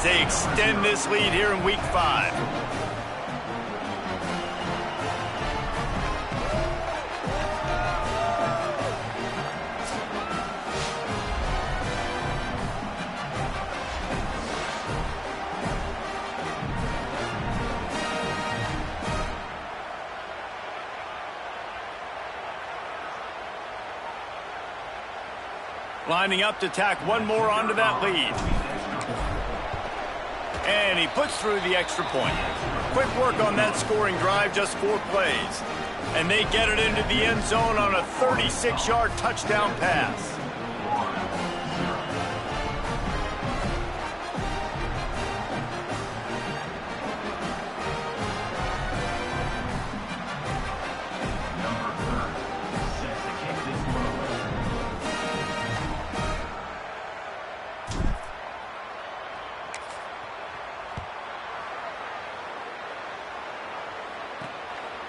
as they extend this lead here in Week 5. Lining up to tack one more onto that lead. And he puts through the extra point. Quick work on that scoring drive, just 4 plays. And they get it into the end zone on a 36-yard touchdown pass.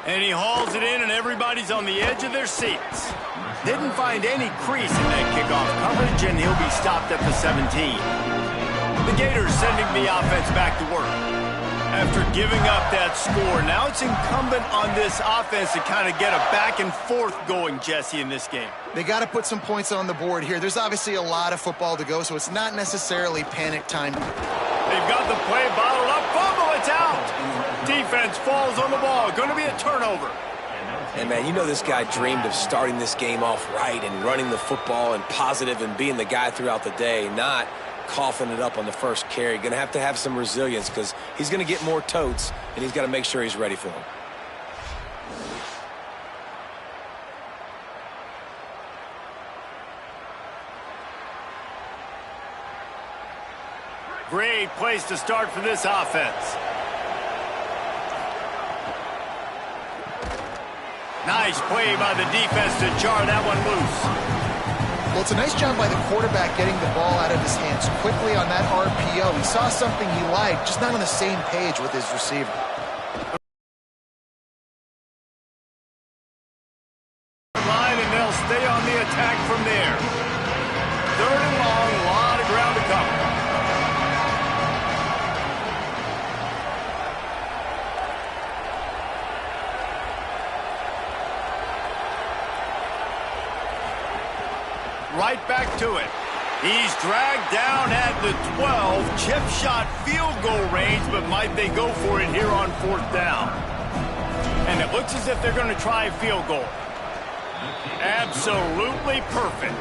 And he hauls it in, and everybody's on the edge of their seats. Didn't find any crease in that kickoff coverage, and he'll be stopped at the 17. The Gators sending the offense back to work. After giving up that score, now it's incumbent on this offense to kind of get a back and forth going, Jesse, in this game. They got to put some points on the board here. There's obviously a lot of football to go, so it's not necessarily panic time. They've got the play bottled up. Fumble, it's out. Defense falls on the ball. Going to be a turnover. And, man, you know this guy dreamed of starting this game off right and running the football and positive and being the guy throughout the day, not coughing it up on the first carry. Going to have some resilience because he's going to get more totes, and he's got to make sure he's ready for them. Great place to start for this offense. Nice play by the defense to jar that one loose. Well, it's a nice job by the quarterback getting the ball out of his hands quickly on that RPO. He saw something he liked, just not on the same page with his receiver. Line, and they'll stay on the attack from there. 3rd and long, a lot of ground to cover. Right back to it. He's dragged down at the 12. Chip shot field goal range, but might they go for it here on 4th down? And it looks as if they're going to try a field goal. Absolutely perfect.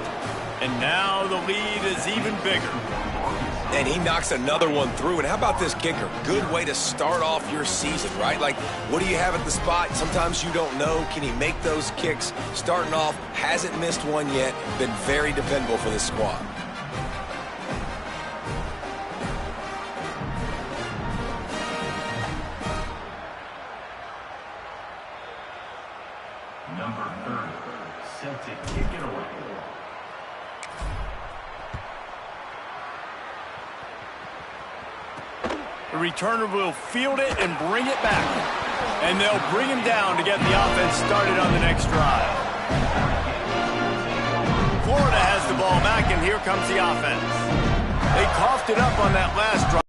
And now the lead is even bigger. And he knocks another one through. And how about this kicker? Good way to start off your season, right? Like, what do you have at the spot? Sometimes you don't know. Can he make those kicks? Starting off, hasn't missed one yet. Been very dependable for this squad. Number 30, set to kick it away. The returner will field it and bring it back. And they'll bring him down to get the offense started on the next drive. Florida has the ball back, and here comes the offense. They coughed it up on that last drive.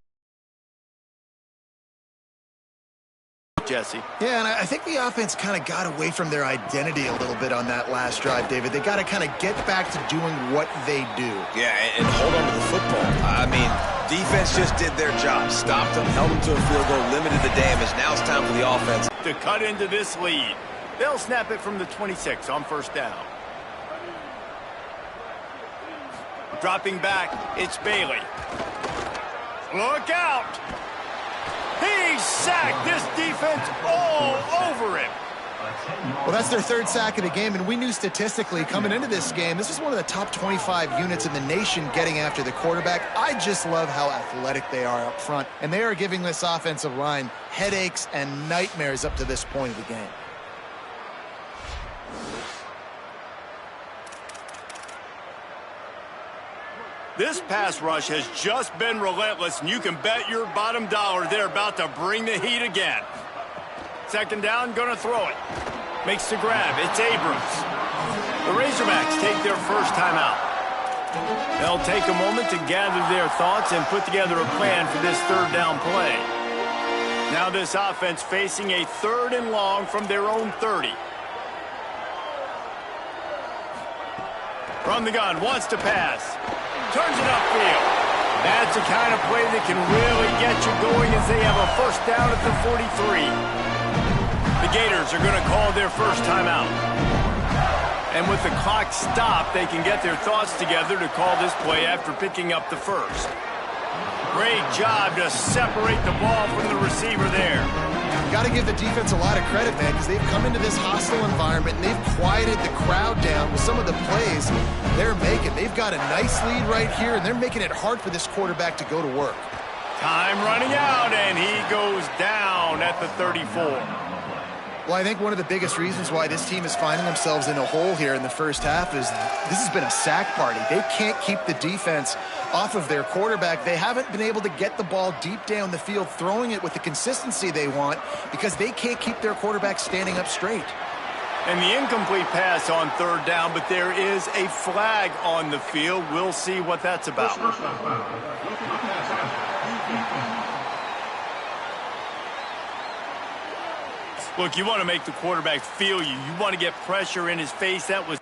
Jesse. Yeah, and I think the offense kind of got away from their identity a little bit on that last drive, David. They got to kind of get back to doing what they do. Yeah, and hold on to the football. I mean, defense just did their job. Stopped them, held them to a field goal, limited the damage. Now it's time for the offense to cut into this lead. They'll snap it from the 26 on 1st down. Dropping back, it's Bailey. Look out! He's sacked. This defense all over him. Well, that's their 3rd sack of the game, and we knew statistically coming into this game, this is one of the top 25 units in the nation getting after the quarterback. I just love how athletic they are up front, and they are giving this offensive line headaches and nightmares up to this point of the game. This pass rush has just been relentless, and you can bet your bottom dollar they're about to bring the heat again. 2nd down, going to throw it. Makes the grab. It's Abrams. The Razorbacks take their first timeout. They'll take a moment to gather their thoughts and put together a plan for this third down play. Now this offense facing a 3rd and long from their own 30. From the gun, wants to pass. Turns it upfield. That's the kind of play that can really get you going as they have a first down at the 43. The Gators are going to call their first timeout. And with the clock stopped, they can get their thoughts together to call this play after picking up the first. Great job to separate the ball from the receiver there. Got to give the defense a lot of credit, man, because they've come into this hostile environment and they've quieted the crowd down with some of the plays they're making. They've got a nice lead right here, and they're making it hard for this quarterback to go to work. Time running out, and he goes down at the 34. Well, I think one of the biggest reasons why this team is finding themselves in a hole here in the first half is this has been a sack party. They can't keep the defense off of their quarterback. They haven't been able to get the ball deep down the field, throwing it with the consistency they want because they can't keep their quarterback standing up straight. And the incomplete pass on 3rd down, but there is a flag on the field. We'll see what that's about. Look, you want to make the quarterback feel you. You want to get pressure in his face. That was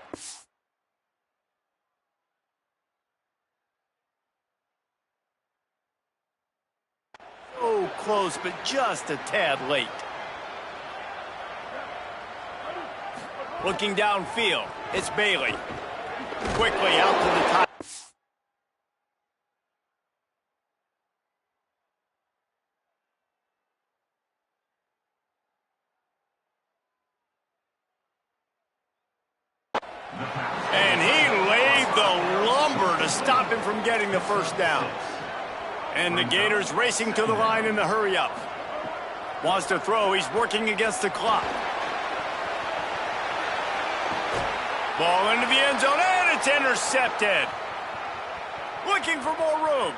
so close, but just a tad late. Looking downfield, it's Bailey. Quickly out to the top. And he laid the lumber to stop him from getting the first down. And the Gators racing to the line in the hurry-up. Wants to throw. He's working against the clock. Ball into the end zone, and it's intercepted. Looking for more room.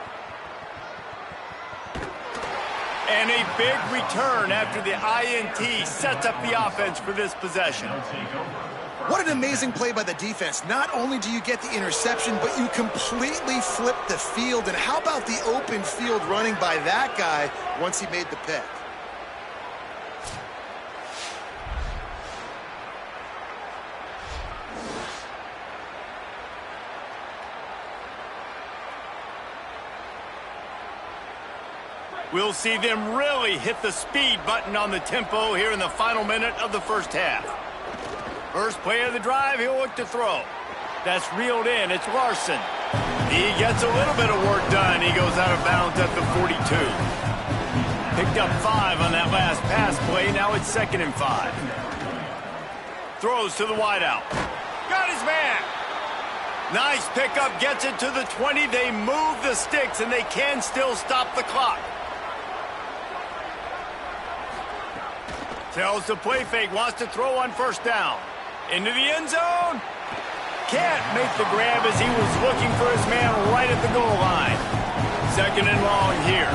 And a big return after the INT sets up the offense for this possession. What an amazing play by the defense. Not only do you get the interception, but you completely flip the field. And how about the open field running by that guy once he made the pick? We'll see them really hit the speed button on the tempo here in the final minute of the first half. First play of the drive, he'll look to throw. That's reeled in. It's Larson. He gets a little bit of work done. He goes out of bounds at the 42. Picked up 5 on that last pass play. Now it's 2nd and 5. Throws to the wideout. Got his man. Nice pickup. Gets it to the 20. They move the sticks, and they can still stop the clock. Tells the play fake. Wants to throw on first down. Into the end zone. Can't make the grab as he was looking for his man right at the goal line. 2nd and long here.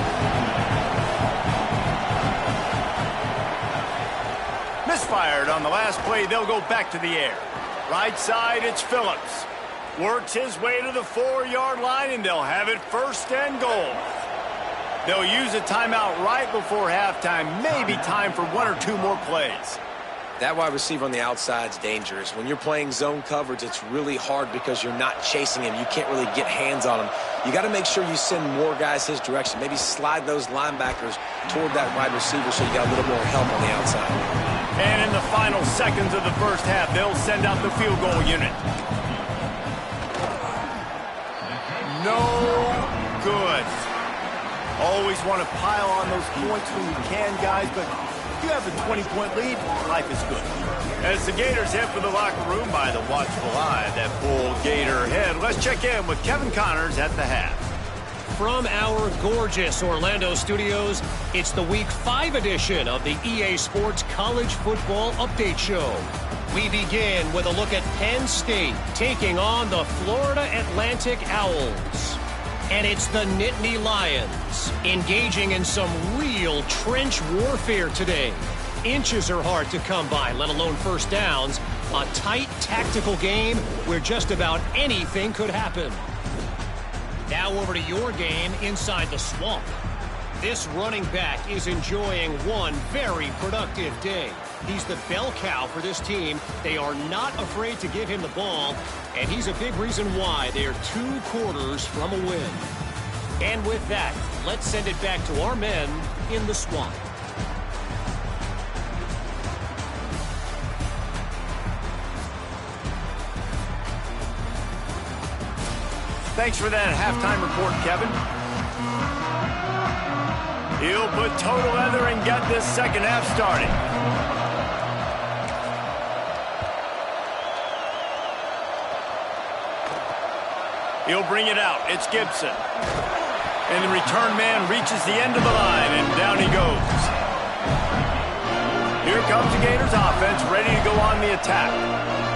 Misfired on the last play. They'll go back to the air. Right side, it's Phillips. Works his way to the 4-yard line, and they'll have it 1st and goal. They'll use a timeout right before halftime. Maybe time for 1 or 2 more plays. That wide receiver on the outside is dangerous. When you're playing zone coverage, it's really hard because you're not chasing him. You can't really get hands on him. You got to make sure you send more guys his direction. Maybe slide those linebackers toward that wide receiver so you got a little more help on the outside. And in the final seconds of the first half, they'll send out the field goal unit. No good. Always want to pile on those points when you can, guys, but if you have a 20-point lead, life is good. As the Gators head for the locker room by the watchful eye, that full Gator head. Let's check in with Kevin Connors at the half. From our gorgeous Orlando studios, it's the Week 5 edition of the EA Sports College Football Update Show. We begin with a look at Penn State taking on the Florida Atlantic Owls. And it's the Nittany Lions engaging in some real trench warfare today. Inches are hard to come by, let alone first downs. A tight tactical game where just about anything could happen. Now over to your game inside the swamp. This running back is enjoying one very productive day. He's the bell cow for this team. They are not afraid to give him the ball, and he's a big reason why they are 2 quarters from a win. And with that, let's send it back to our men in the swamp. Thanks for that halftime report, Kevin. He'll put total leather and get this second half started. He'll bring it out. It's Gibson. And the return man reaches the end of the line, and down he goes. Here comes the Gators offense, ready to go on the attack.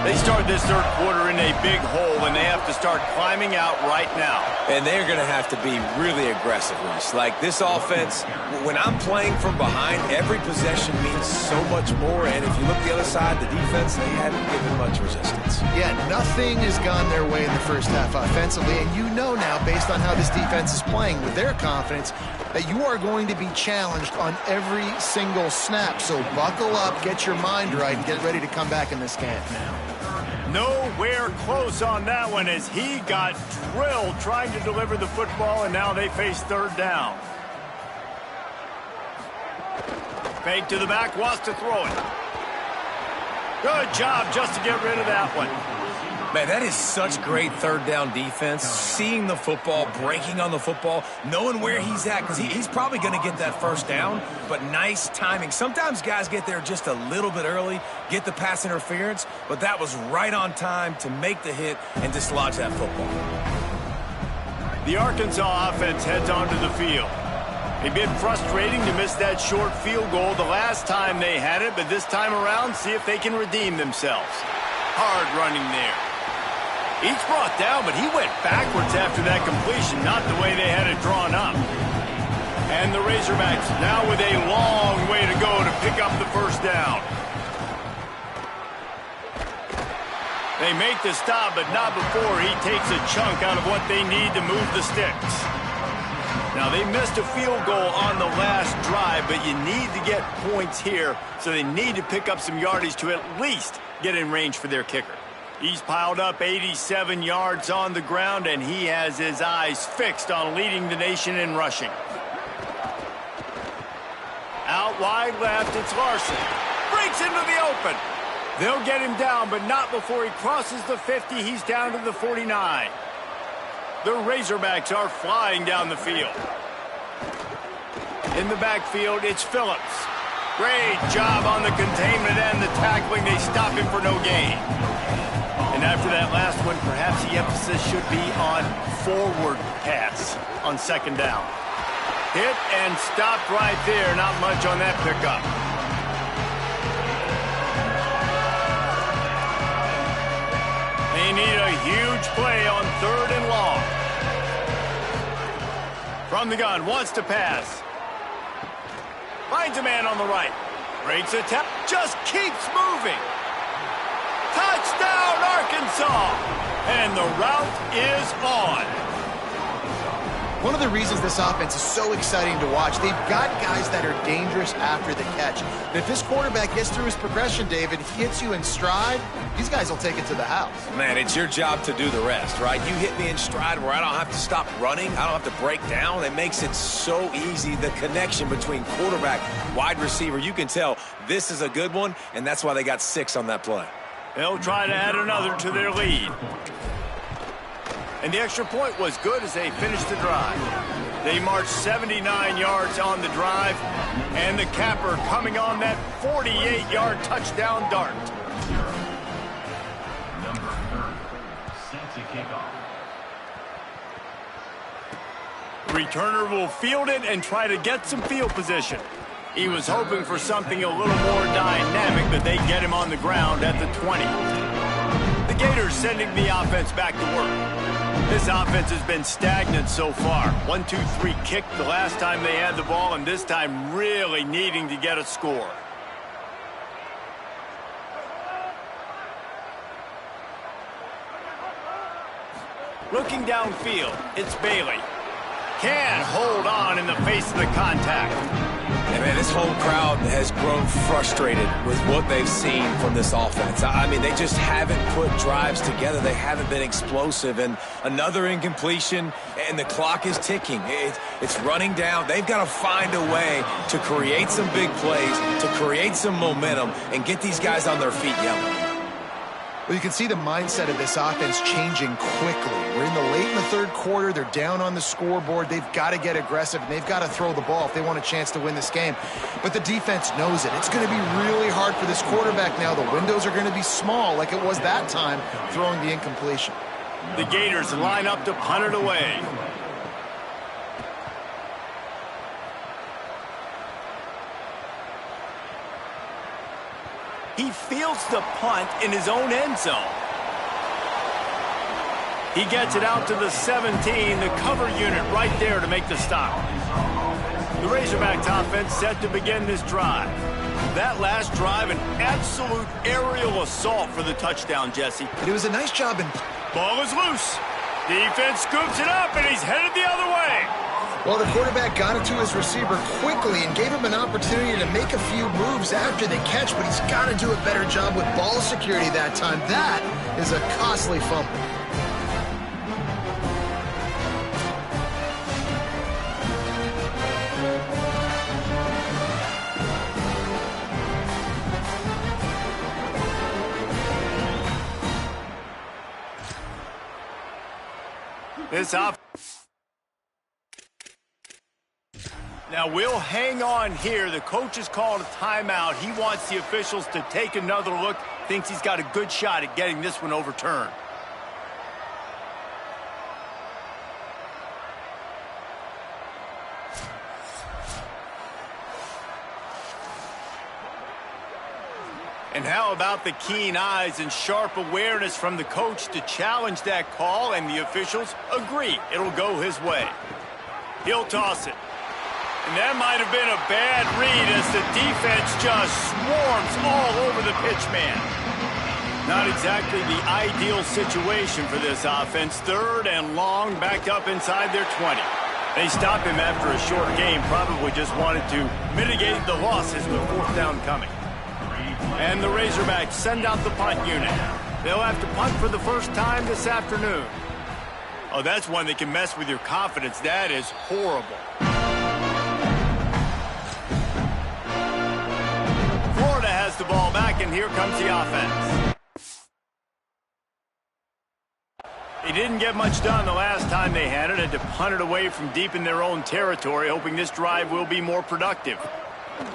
They start this third quarter in a big hole, and they have to start climbing out right now. And they're going to have to be really aggressive, Reese. Like this offense, when I'm playing from behind, every possession means so much more. And if you look the other side, the defense, they haven't given much resistance. Yeah, nothing has gone their way in the first half offensively. And you know now, based on how this defense is playing with their confidence, that you are going to be challenged on every single snap. So buckle up, get your mind right, and get ready to come back in this game. Nowhere close on that one as he got drilled trying to deliver the football, and now they face third down. Fake to the back, wants to throw it. Good job just to get rid of that one. Man, that is such great third down defense. Seeing the football, breaking on the football, knowing where he's at, because he's probably going to get that first down, but nice timing. Sometimes guys get there just a little bit early, get the pass interference, but that was right on time to make the hit and dislodge that football. The Arkansas offense heads onto the field. A bit frustrating to miss that short field goal the last time they had it, but this time around, see if they can redeem themselves. Hard running there. Each brought down, but he went backwards after that completion, not the way they had it drawn up. And the Razorbacks now with a long way to go to pick up the first down. They make the stop, but not before he takes a chunk out of what they need to move the sticks. Now, they missed a field goal on the last drive, but you need to get points here, so they need to pick up some yardage to at least get in range for their kicker. He's piled up 87 yards on the ground, and he has his eyes fixed on leading the nation in rushing. Out wide left, it's Larson. Breaks into the open. They'll get him down, but not before he crosses the 50. He's down to the 49. The Razorbacks are flying down the field. In the backfield, it's Phillips. Great job on the containment and the tackling. They stop him for no gain. And after that last one, perhaps the emphasis should be on forward pass on second down. Hit and stopped right there. Not much on that pickup. They need a huge play on third and long. From the gun, wants to pass. Finds a man on the right. Breaks a tap. Just keeps moving. Touchdown, Arkansas! And the route is on. One of the reasons this offense is so exciting to watch, they've got guys that are dangerous after the catch. But if this quarterback gets through his progression, David, he hits you in stride, these guys will take it to the house. Man, it's your job to do the rest, right? You hit me in stride where I don't have to stop running. I don't have to break down. It makes it so easy. The connection between quarterback, wide receiver, you can tell this is a good one, and that's why they got 6 on that play. They'll try to add another to their lead. And the extra point was good as they finished the drive. They marched 79 yards on the drive, and the capper coming on that 48-yard touchdown dart. Number 30, set to kick off. Returner will field it and try to get some field position. He was hoping for something a little more dynamic, but they get him on the ground at the 20. The Gators sending the offense back to work. This offense has been stagnant so far. 1-2-3 kick the last time they had the ball, and this time really needing to get a score. Looking downfield, it's Bailey. Can't hold on in the face of the contact. And man, this whole crowd has grown frustrated with what they've seen from this offense. I mean, they just haven't put drives together. They haven't been explosive. And another incompletion, and the clock is ticking. It's running down. They've got to find a way to create some big plays, to create some momentum, and get these guys on their feet yelling. Well, you can see the mindset of this offense changing quickly. We're late in the third quarter. They're down on the scoreboard. They've got to get aggressive, and they've got to throw the ball if they want a chance to win this game. But the defense knows it. It's going to be really hard for this quarterback now. The windows are going to be small like it was that time throwing the incompletion. The Gators line up to punt it away. He fields the punt in his own end zone. He gets it out to the 17, the cover unit right there to make the stop. The Razorbacks offense set to begin this drive. That last drive, an absolute aerial assault for the touchdown, Jesse. And it was a nice job in... Ball is loose. Defense scoops it up, and he's headed the other way. Well, the quarterback got it to his receiver quickly and gave him an opportunity to make a few moves after the catch, but he's got to do a better job with ball security that time. That is a costly fumble. This up. Now we'll hang on here. The coach has called a timeout. He wants the officials to take another look. Thinks he's got a good shot at getting this one overturned. And how about the keen eyes and sharp awareness from the coach to challenge that call, and the officials agree it'll go his way. He'll toss it. And that might have been a bad read as the defense just swarms all over the pitch man. Not exactly the ideal situation for this offense. Third and long, backed up inside their 20. They stopped him after a short game, probably just wanted to mitigate the losses with fourth down coming. And the Razorbacks send out the punt unit. They'll have to punt for the first time this afternoon. Oh, that's one that can mess with your confidence. That is horrible. Florida has the ball back, and here comes the offense. They didn't get much done the last time they had it. Had to punt it away from deep in their own territory, hoping this drive will be more productive.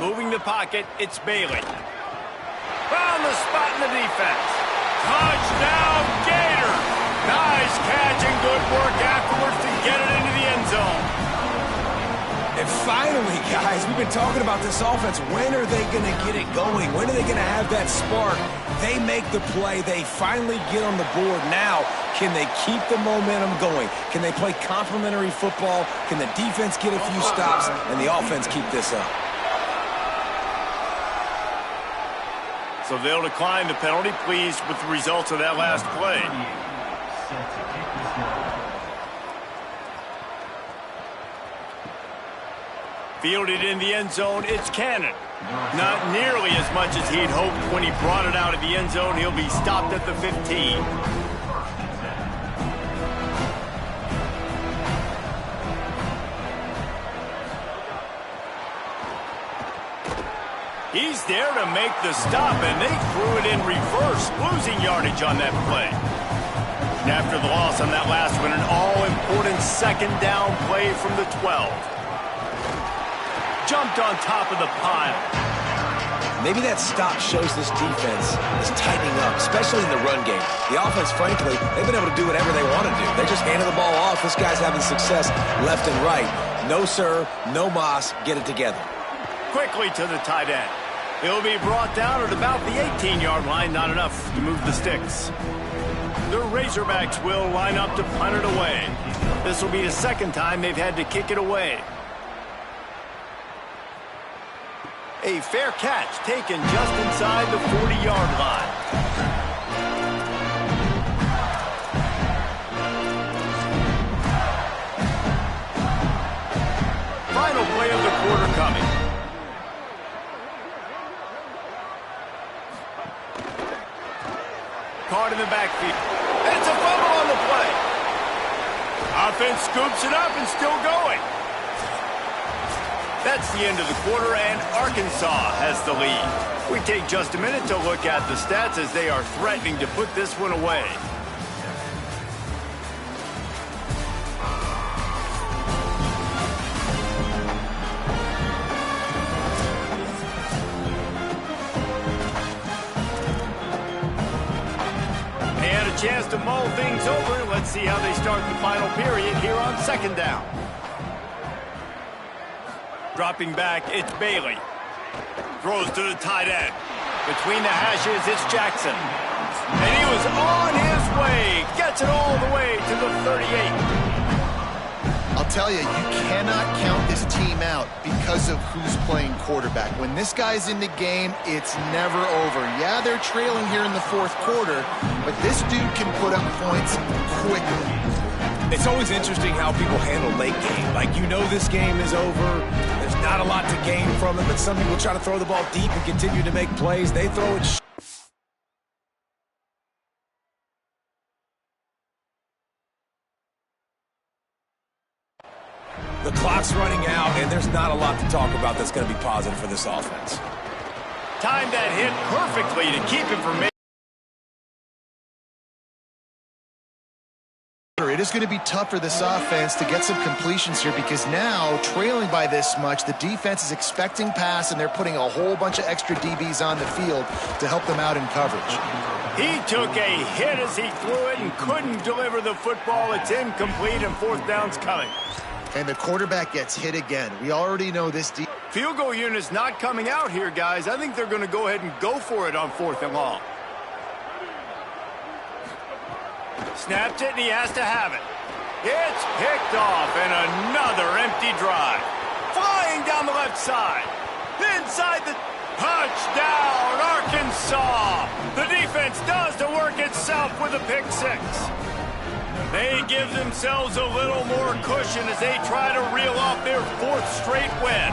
Moving the pocket, it's Bailey. Found the spot in the defense. Touchdown, Gators! Nice catch and good work afterwards to get it into the end zone. And finally, guys, we've been talking about this offense. When are they going to get it going? When are they going to have that spark? They make the play. They finally get on the board. Now, can they keep the momentum going? Can they play complementary football? Can the defense get a few stops and the offense keep this up? So they'll decline the penalty, pleased with the results of that last play. Fielded in the end zone, it's Cannon. Not nearly as much as he'd hoped when he brought it out of the end zone. He'll be stopped at the 15. He's there to make the stop, and they threw it in reverse, losing yardage on that play. And after the loss on that last one, an all-important second down play from the 12. Jumped on top of the pile. Maybe that stop shows this defense is tightening up, especially in the run game. The offense, frankly, they've been able to do whatever they want to do. They just handed the ball off. This guy's having success left and right. No, sir, no mas, get it together. Quickly to the tight end. He'll be brought down at about the 18-yard line, not enough to move the sticks. The Razorbacks will line up to punt it away. This will be the second time they've had to kick it away. A fair catch taken just inside the 40-yard line. out in the backfield. It's a fumble on the play. Offense scoops it up and still going. That's the end of the quarter, and Arkansas has the lead. We take just a minute to look at the stats as they are threatening to put this one away. Chance to mull things over. Let's see how they start the final period here on second down. Dropping back, it's Bailey. Throws to the tight end. Between the hashes, it's Jackson. And he was on his way. Gets it all the way to the 38. I'll tell you, you cannot count this team out because of who's playing quarterback. When this guy's in the game, it's never over. Yeah, they're trailing here in the fourth quarter, but this dude can put up points quickly. It's always interesting how people handle late game. Like, you know this game is over. There's not a lot to gain from it, but some people try to throw the ball deep and continue to make plays. They throw it The clock's running out, and there's not a lot to talk about that's going to be positive for this offense. Timed that hit perfectly to keep him from making. It is going to be tough for this offense to get some completions here because now, trailing by this much, the defense is expecting pass, and they're putting a whole bunch of extra DBs on the field to help them out in coverage. He took a hit as he threw it and couldn't deliver the football. It's incomplete, and fourth down's coming. And the quarterback gets hit again. We already know this. Field goal unit's not coming out here, guys. I think they're going to go ahead and go for it on fourth and long. Snapped it, and he has to have it. It's picked off, and another empty drive. Flying down the left side. Inside the touchdown, Arkansas. The defense does the work itself with a pick six. They give themselves a little more cushion as they try to reel off their fourth straight win.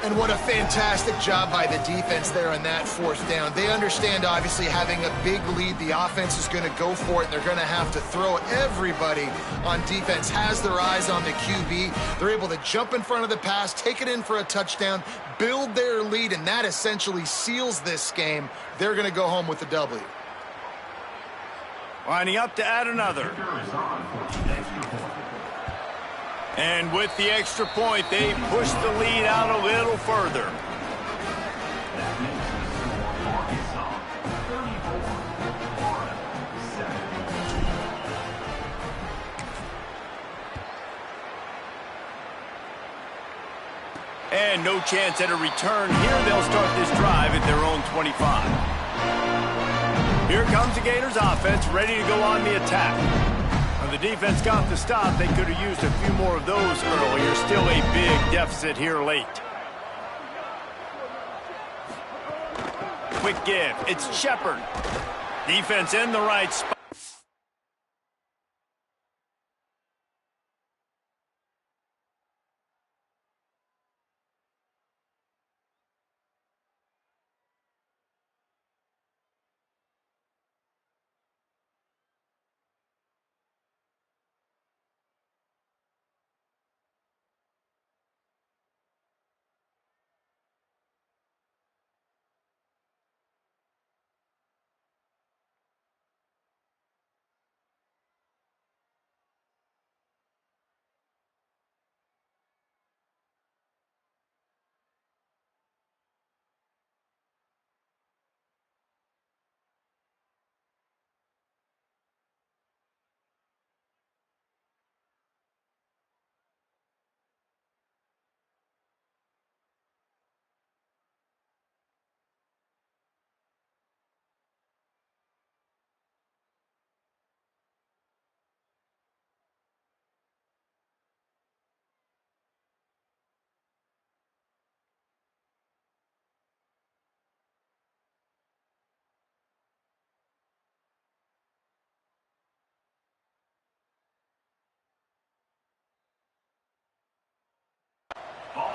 And what a fantastic job by the defense there on that fourth down. They understand, obviously, having a big lead. The offense is going to go for it, and they're going to have to throw. Everybody on defense has their eyes on the QB. They're able to jump in front of the pass, take it in for a touchdown, build their lead, and that essentially seals this game. They're going to go home with the W. Lining up to add another. And with the extra point, they push the lead out a little further. And no chance at a return here. They'll start this drive at their own 25. Here comes the Gators offense, ready to go on the attack. When the defense got the stop, they could have used a few more of those earlier. Still a big deficit here late. Quick give. It's Shepard. Defense in the right spot.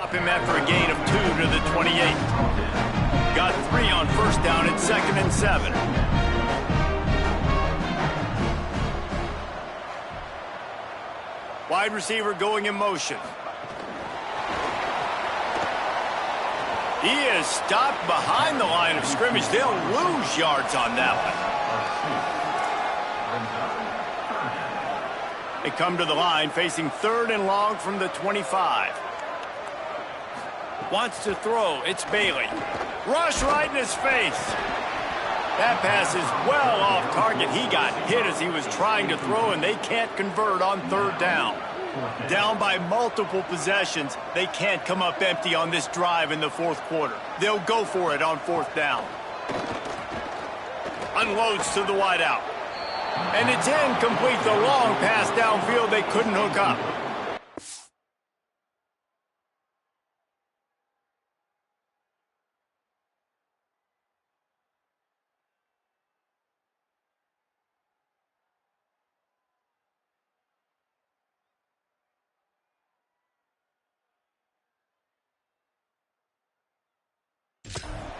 Up him after a gain of 2 to the 28. Got 3 on first down at 2nd and 7. Wide receiver going in motion. He is stopped behind the line of scrimmage. They'll lose yards on that one. They come to the line facing 3rd and long from the 25. Wants to throw. It's Bailey. Rush right in his face. That pass is well off target. He got hit as he was trying to throw, and they can't convert on 3rd down. Down by multiple possessions, they can't come up empty on this drive in the 4th quarter. They'll go for it on 4th down. Unloads to the wideout. And it's incomplete. The long pass downfield they couldn't hook up.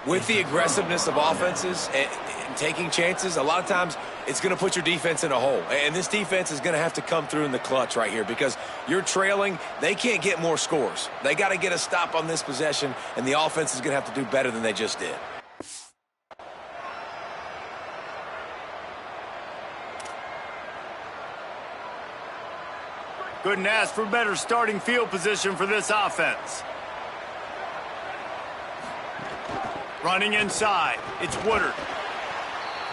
With the aggressiveness of offenses and taking chances, a lot of times it's going to put your defense in a hole. And this defense is going to have to come through in the clutch right here because you're trailing. They can't get more scores. They got to get a stop on this possession, and the offense is going to have to do better than they just did. Couldn't ask for better starting field position for this offense. Running inside, it's Woodard.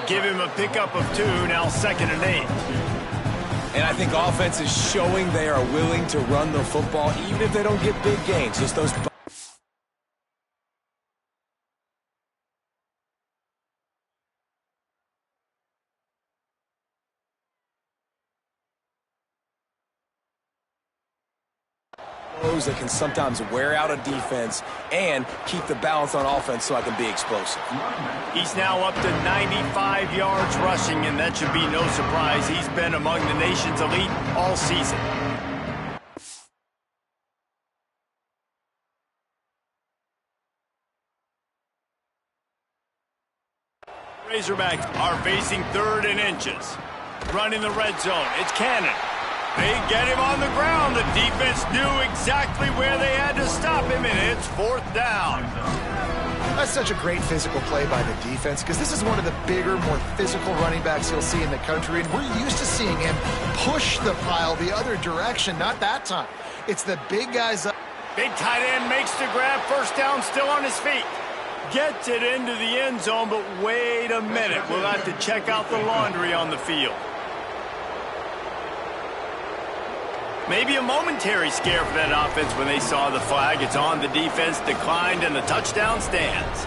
Give him a pickup of 2, now 2nd and 8. And I think offense is showing they are willing to run the football, even if they don't get big gains. Just those. That can sometimes wear out a defense and keep the balance on offense so I can be explosive. He's now up to 95 yards rushing, and that should be no surprise. He's been among the nation's elite all season. Razorbacks are facing 3rd and inches. Running the red zone. It's Cannon. They get him on the ground. The defense knew exactly where they had to stop him, and it's 4th down. That's such a great physical play by the defense because this is one of the bigger, more physical running backs you'll see in the country, and we're used to seeing him push the pile the other direction. Not that time. It's the big guys up. Big tight end makes the grab. 1st down, still on his feet. Gets it into the end zone, but wait a minute. We'll have to check out the laundry on the field. Maybe a momentary scare for that offense when they saw the flag. It's on, the defense declined, and the touchdown stands.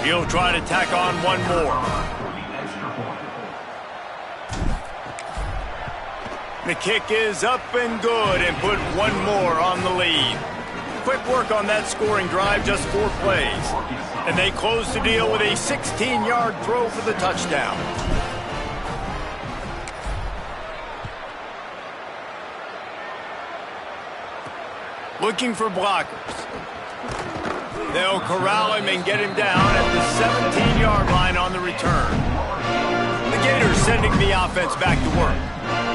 He'll try to tack on one more. The kick is up and good and put one more on the lead. Quick work on that scoring drive, just 4 plays. And they close the deal with a 16-yard throw for the touchdown. Looking for blockers. They'll corral him and get him down at the 17-yard line on the return. The Gators sending the offense back to work.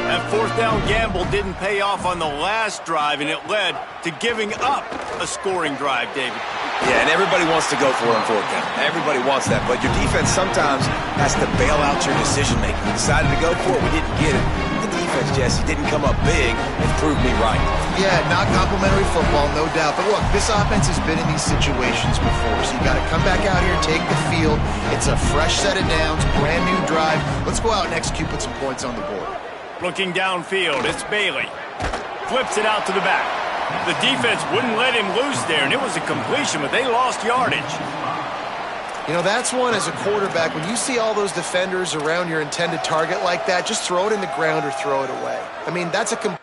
That 4th down gamble didn't pay off on the last drive, and it led to giving up a scoring drive, David. Yeah, and everybody wants to go for it on 4th down. Everybody wants that, but your defense sometimes has to bail out your decision-making. We decided to go for it. We didn't get it. The defense, Jesse, didn't come up big and proved me right. Yeah, not complimentary football, no doubt. But look, this offense has been in these situations before, so you got to come back out here, take the field. It's a fresh set of downs, brand new drive. Let's go out and execute, put some points on the board. Looking downfield, it's Bailey. Flips it out to the back. The defense wouldn't let him loose there, and it was a completion, but they lost yardage. You know, that's one as a quarterback. When you see all those defenders around your intended target like that, just throw it in the ground or throw it away. I mean, that's a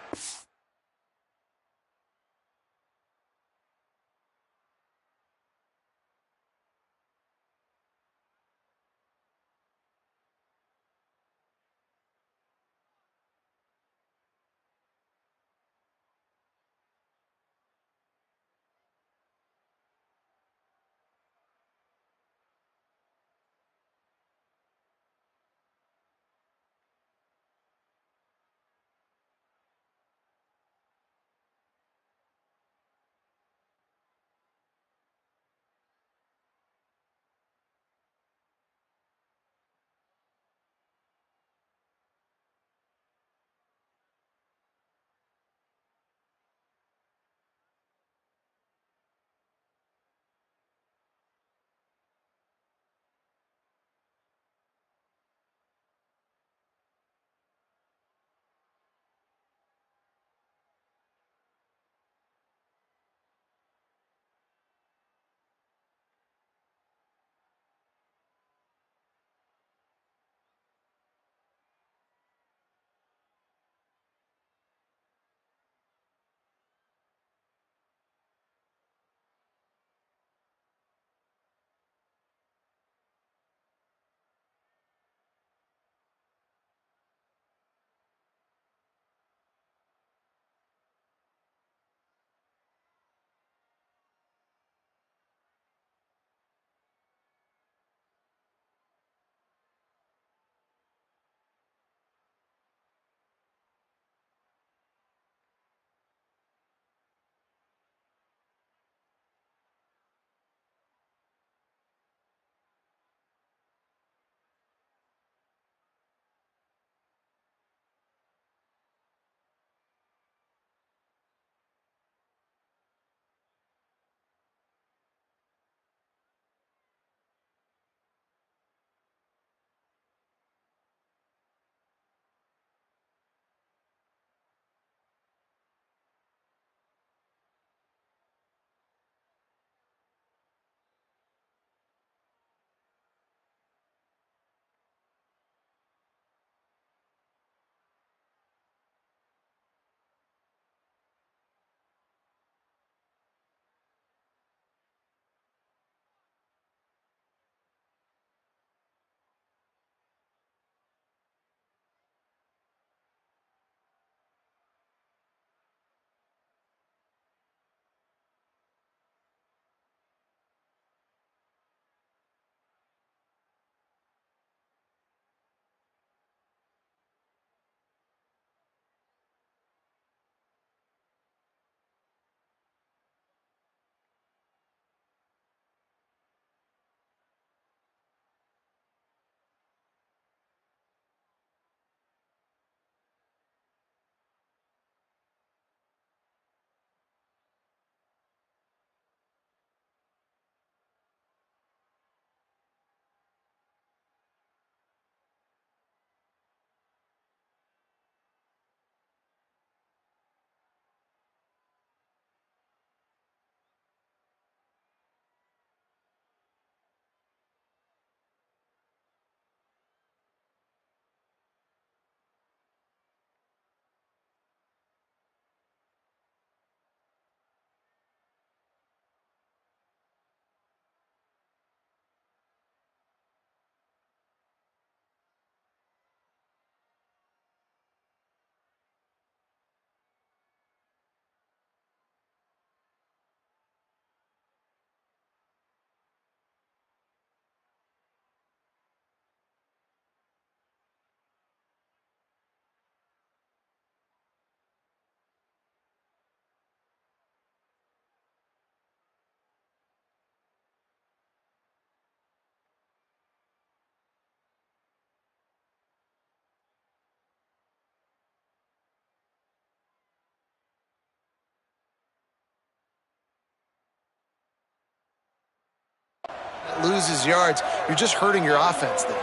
loses yards, you're just hurting your offense there.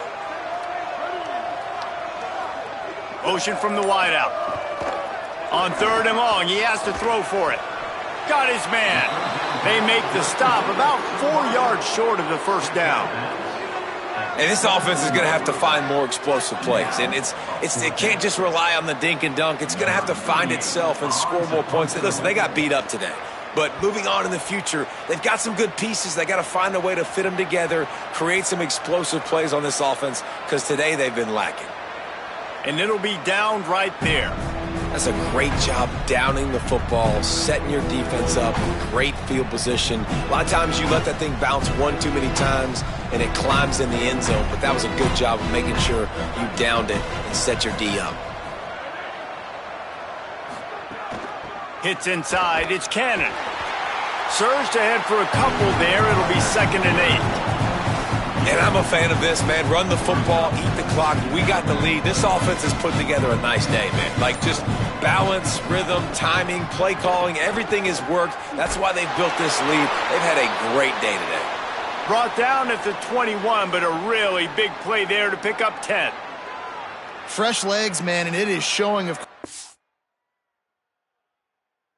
Motion from the wideout. On 3rd and long, he has to throw for it. Got his man. They make the stop about 4 yards short of the first down. And this offense is going to have to find more explosive plays. And it can't just rely on the dink and dunk. It's going to have to find itself and score more points. Listen, they got beat up today. But moving on in the future, they've got some good pieces. They got to find a way to fit them together, create some explosive plays on this offense, because today they've been lacking. And it'll be downed right there. That's a great job downing the football, setting your defense up, great field position. A lot of times you let that thing bounce one too many times and it climbs in the end zone, but that was a good job of making sure you downed it and set your D up. Hits inside, it's Cannon. Surged ahead for a couple there, it'll be 2nd and 8. And I'm a fan of this, man. Run the football, eat the clock. We got the lead. This offense has put together a nice day, man. Like just balance, rhythm, timing, play calling, everything has worked. That's why they've built this lead. They've had a great day today. Brought down at the 21, but a really big play there to pick up 10. Fresh legs, man, and it is showing of